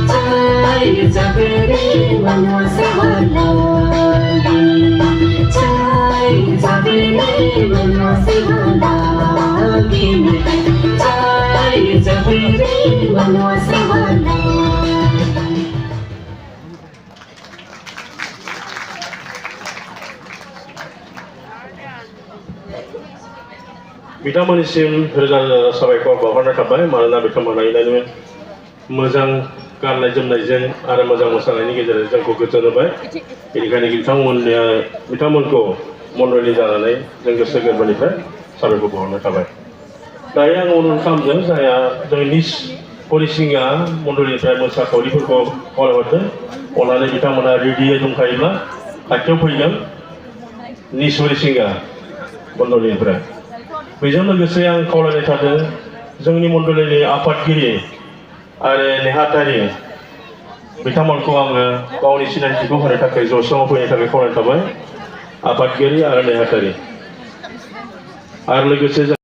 Jai Jabere बिथांमोननिसिम रोजा रोजा साबायखर बावहरनाय थाबाय मानोना बिथांमोना इनायनो मोजां गाननाय जोमनायजों आरो मोजां मोसानायनि गेजेरजों जोंखौ गोजोन होबाय बेनिखायनो बिथांमोनखौ मण्डलि जानानै जों गोसो गोरबोनिफ्राय साबायखर बावहरनाय थाबाय दायो आं अनुरद खालामदों जायहा जोंनि निज हरिसिंगा मण्डलनिफ्राय मोसाखावरिफोरखौ खावलायहरदों अननानै बिथांमोना रेडियै दंखायोब्ला खाथियाव फैगोन निज हरिसिंगा मण्डलनिफ्राय बेजों लोगोसे आं खावलायनाय थादों जोंनि मण्डलनि आफादगिरि आरो नेहाथारि बिथांमोनखौ आङो गावनि सिनायथिखौ होनो थाखाय जौस्राङाव फैनो थाखाय खावलायनाय थाबाय आफादगिरि आरो नेहाथारि आरो लोगोसे